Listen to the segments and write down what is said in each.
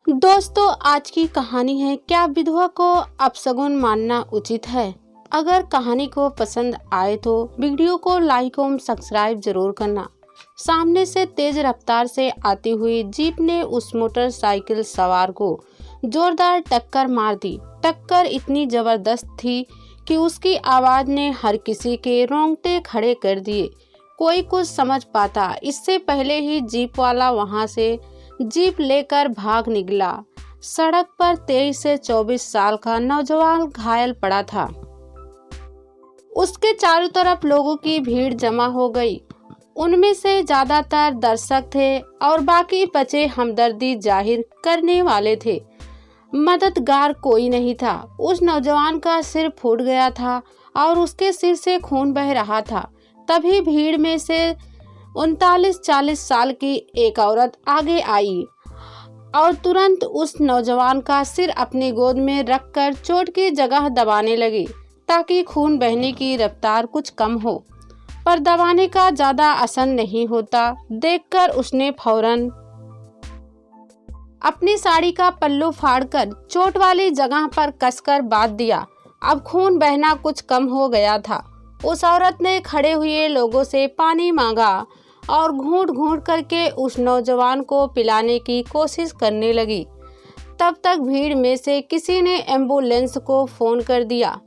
दोस्तों, आज की कहानी है क्या विधवा को अपशगुन मानना उचित है। अगर कहानी को पसंद आए तो वीडियो को लाइक और सब्सक्राइब जरूर करना। सामने से तेज रफ्तार से आती हुई जीप ने उस मोटरसाइकिल सवार को जोरदार टक्कर मार दी। टक्कर इतनी जबरदस्त थी कि उसकी आवाज ने हर किसी के रोंगटे खड़े कर दिए। कोई कुछ समझ पाता इससे पहले ही जीप वाला वहां से जीप लेकर भाग निकला। सड़क पर 23 से 24 साल का नौजवान घायल पड़ा था। उसके चारों तरफ लोगों की भीड़ जमा हो गई। उनमें से ज्यादातर दर्शक थे और बाकी बचे हमदर्दी जाहिर करने वाले थे। मददगार कोई नहीं था। उस नौजवान का सिर फूट गया था और उसके सिर से खून बह रहा था। तभी भीड़ में से 39-40 साल की एक औरत आगे आई और तुरंत उस नौजवान का सिर अपनी गोद में रखकर चोट की जगह दबाने लगी ताकि खून बहने की रफ्तार कुछ कम हो। पर दबाने का ज्यादा असर नहीं होता देखकर उसने फौरन अपनी साड़ी का पल्लू फाड़कर चोट वाली जगह पर कसकर बांध दिया। अब खून बहना कुछ कम हो गया था। उस औरत ने खड़े हुए लोगों से पानी मांगा और घूंट घूंट करके उस नौजवान को पिलाने की कोशिश करने लगी। तब तक भीड़ में से किसी ने एम्बुलेंस को फोन कर दिया।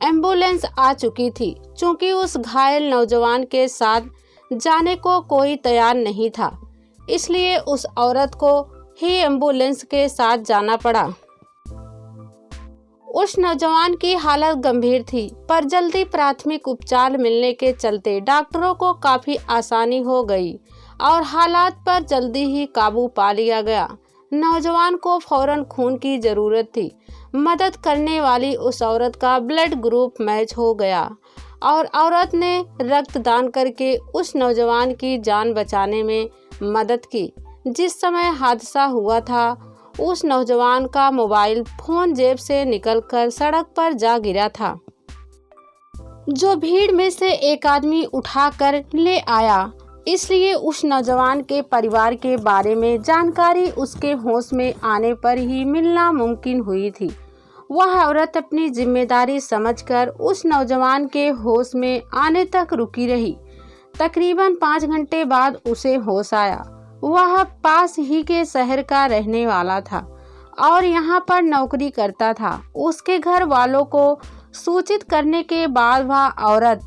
एम्बुलेंस आ चुकी थी। चूंकि उस घायल नौजवान के साथ जाने को कोई तैयार नहीं था, इसलिए उस औरत को ही एम्बुलेंस के साथ जाना पड़ा। उस नौजवान की हालत गंभीर थी, पर जल्दी प्राथमिक उपचार मिलने के चलते डॉक्टरों को काफी आसानी हो गई और हालात पर जल्दी ही काबू पा लिया गया। नौजवान को फौरन खून की जरूरत थी। मदद करने वाली उस औरत का ब्लड ग्रुप मैच हो गया और औरत ने रक्तदान करके उस नौजवान की जान बचाने में मदद की। जिस समय हादसा हुआ था उस नौजवान का मोबाइल फोन जेब से निकलकर सड़क पर जा गिरा था, जो भीड़ में से एक आदमी उठाकर ले आया। इसलिए उस नौजवान के परिवार के बारे में जानकारी उसके होश में आने पर ही मिलना मुमकिन हुई थी। वह औरत अपनी जिम्मेदारी समझकर उस नौजवान के होश में आने तक रुकी रही। तकरीबन 5 घंटे बाद उसे होश आया। वह पास ही के शहर का रहने वाला था और यहाँ पर नौकरी करता था। उसके घर वालों को सूचित करने के बाद वह औरत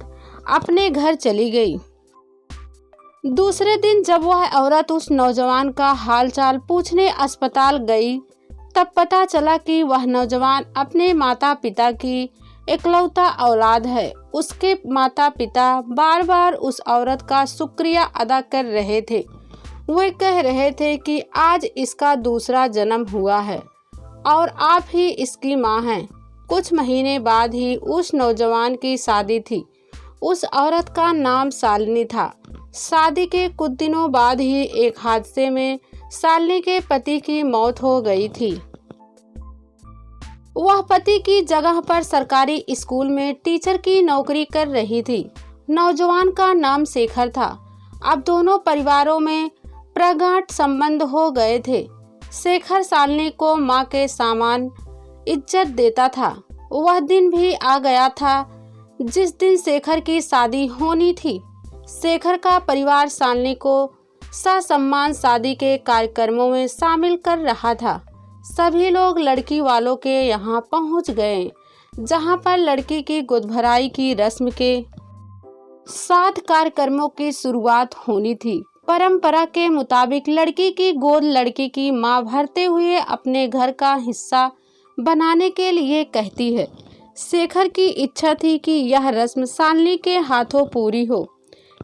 अपने घर चली गई। दूसरे दिन जब वह औरत उस नौजवान का हालचाल पूछने अस्पताल गई, तब पता चला कि वह नौजवान अपने माता पिता की इकलौता औलाद है। उसके माता पिता बार बार उस औरत का शुक्रिया अदा कर रहे थे। वे कह रहे थे कि आज इसका दूसरा जन्म हुआ है और आप ही इसकी माँ हैं। कुछ महीने बाद ही उस नौजवान की शादी थी। उस औरत का नाम शालिनी था। शादी के कुछ दिनों बाद ही एक हादसे में शालिनी के पति की मौत हो गई थी। वह पति की जगह पर सरकारी स्कूल में टीचर की नौकरी कर रही थी। नौजवान का नाम शेखर था। अब दोनों परिवारों में प्रगाढ़ संबंध हो गए थे। शेखर शालिनी को माँ के समान इज्जत देता था। वह दिन भी आ गया था जिस दिन शेखर की शादी होनी थी। शेखर का परिवार शालिनी को ससम्मान शादी के कार्यक्रमों में शामिल कर रहा था। सभी लोग लड़की वालों के यहाँ पहुँच गए, जहाँ पर लड़की की गोदभराई की रस्म के साथ कार्यक्रमों की शुरुआत होनी थी। परंपरा के मुताबिक लड़की की गोद लड़की की मां भरते हुए अपने घर का हिस्सा बनाने के लिए कहती है। शेखर की इच्छा थी कि यह रस्म शालिनी के हाथों पूरी हो,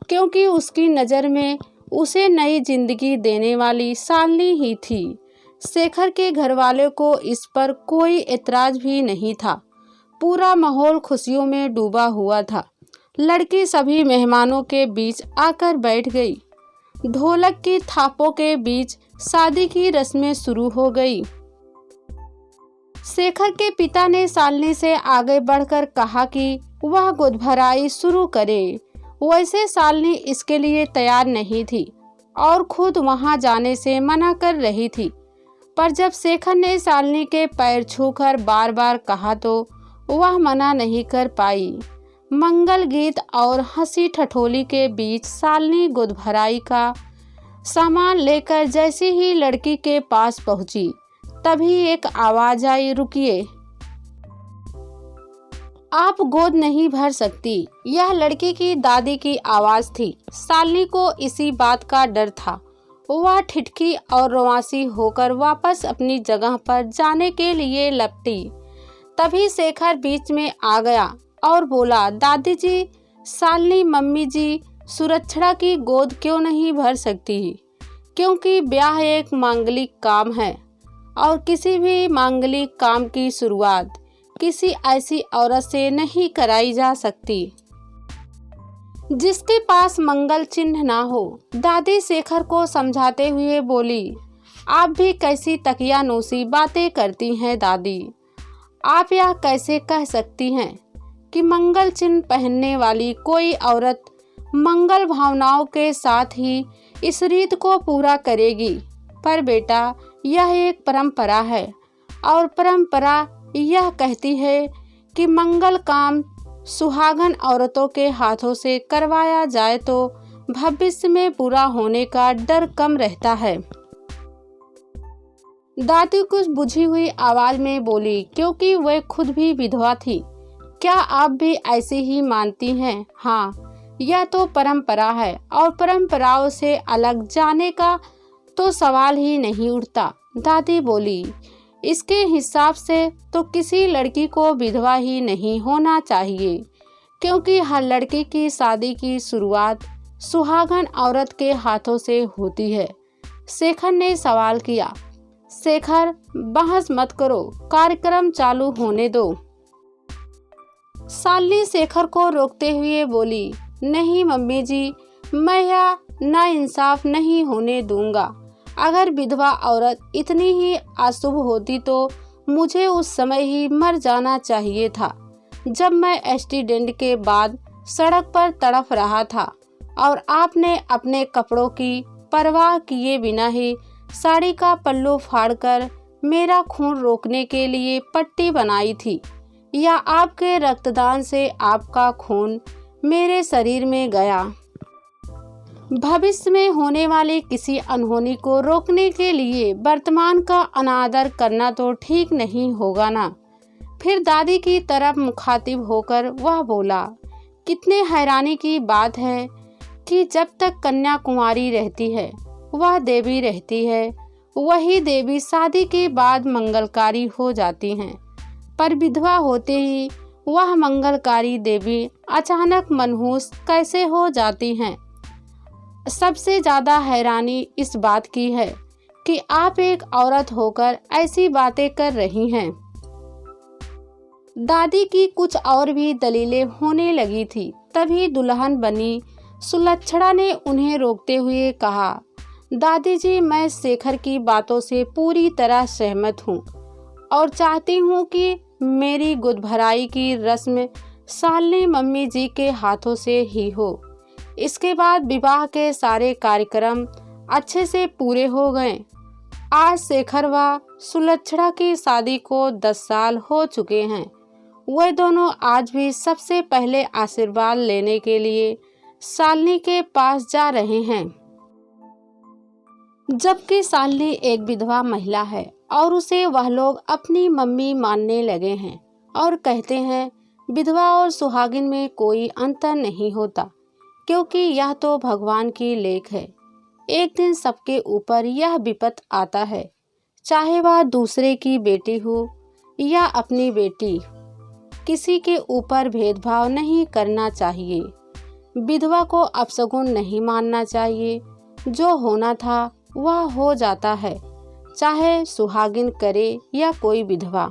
क्योंकि उसकी नज़र में उसे नई जिंदगी देने वाली शालिनी ही थी। शेखर के घरवालों को इस पर कोई एतराज भी नहीं था। पूरा माहौल खुशियों में डूबा हुआ था। लड़की सभी मेहमानों के बीच आकर बैठ गई। ढोलक की थापों के बीच शादी की रस्में शुरू हो गई। शेखर के पिता ने शालिनी से आगे बढ़कर कहा कि वह गोदभराई शुरू करे। वैसे शालिनी इसके लिए तैयार नहीं थी और खुद वहां जाने से मना कर रही थी। पर जब शेखर ने शालिनी के पैर छूकर बार बार कहा तो वह मना नहीं कर पाई। मंगल गीत और हंसी ठठोली के बीच शालिनी गुदभराई का सामान लेकर जैसे ही लड़की के पास पहुंची, तभी एक आवाज आई, रुकिए, आप गोद नहीं भर सकती। यह लड़की की दादी की आवाज थी। शालिनी को इसी बात का डर था। वह ठिठकी और रोमांसी होकर वापस अपनी जगह पर जाने के लिए लपटी। तभी शेखर बीच में आ गया और बोला, दादी जी, शालिनी मम्मी जी सुरक्षणा की गोद क्यों नहीं भर सकती? क्योंकि ब्याह एक मांगलिक काम है और किसी भी मांगलिक काम की शुरुआत किसी ऐसी औरत से नहीं कराई जा सकती जिसके पास मंगल चिन्ह ना हो। दादी शेखर को समझाते हुए बोली, आप भी कैसी तकियानूसी बातें करती हैं दादी। आप यह कैसे कह सकती हैं कि मंगल चिन्ह पहनने वाली कोई औरत मंगल भावनाओं के साथ ही इस रीत को पूरा करेगी? पर बेटा, यह एक परंपरा है और परंपरा यह कहती है कि मंगल काम सुहागन औरतों के हाथों से करवाया जाए तो भविष्य में बुरा होने का डर कम रहता है। दादी कुछ बुझी हुई आवाज में बोली, क्योंकि वह खुद भी विधवा थी। क्या आप भी ऐसे ही मानती हैं? हाँ, यह तो परंपरा है और परंपराओं से अलग जाने का तो सवाल ही नहीं उठता। दादी बोली, इसके हिसाब से तो किसी लड़की को विधवा ही नहीं होना चाहिए, क्योंकि हर लड़की की शादी की शुरुआत सुहागन औरत के हाथों से होती है। शेखर ने सवाल किया। शेखर, बहस मत करो, कार्यक्रम चालू होने दो। शालिनी शेखर को रोकते हुए बोली, नहीं मम्मी जी, मैं यह नाइंसाफ नहीं होने दूंगा। अगर विधवा औरत इतनी ही अशुभ होती तो मुझे उस समय ही मर जाना चाहिए था, जब मैं एक्सीडेंट के बाद सड़क पर तड़फ रहा था और आपने अपने कपड़ों की परवाह किए बिना ही साड़ी का पल्लू फाड़कर मेरा खून रोकने के लिए पट्टी बनाई थी, या आपके रक्तदान से आपका खून मेरे शरीर में गया। भविष्य में होने वाली किसी अनहोनी को रोकने के लिए वर्तमान का अनादर करना तो ठीक नहीं होगा ना। फिर दादी की तरफ मुखातिब होकर वह बोला, कितने हैरानी की बात है कि जब तक कन्या कुमारी रहती है वह देवी रहती है, वही देवी शादी के बाद मंगलकारी हो जाती हैं, पर विधवा होते ही वह मंगलकारी देवी अचानक मनहूस कैसे हो जाती हैं। सबसे ज़्यादा हैरानी इस बात की है कि आप एक औरत होकर ऐसी बातें कर रही हैं। दादी की कुछ और भी दलीलें होने लगी थी। तभी दुल्हन बनी सुलक्षणा ने उन्हें रोकते हुए कहा, दादी जी, मैं शेखर की बातों से पूरी तरह सहमत हूँ और चाहती हूँ कि मेरी गुदभराई की रस्म शालिनी मम्मी जी के हाथों से ही हो। इसके बाद विवाह के सारे कार्यक्रम अच्छे से पूरे हो गए। आज शेखर व सुलक्षणा की शादी को 10 साल हो चुके हैं। वे दोनों आज भी सबसे पहले आशीर्वाद लेने के लिए शालिनी के पास जा रहे हैं, जबकि शालिनी एक विधवा महिला है और उसे वह लोग अपनी मम्मी मानने लगे हैं और कहते हैं विधवा और सुहागिन में कोई अंतर नहीं होता, क्योंकि यह तो भगवान की लेख है। एक दिन सबके ऊपर यह विपत आता है, चाहे वह दूसरे की बेटी हो या अपनी बेटी। किसी के ऊपर भेदभाव नहीं करना चाहिए। विधवा को अपशगुन नहीं मानना चाहिए। जो होना था वह हो जाता है, चाहे सुहागिन करे या कोई विधवा।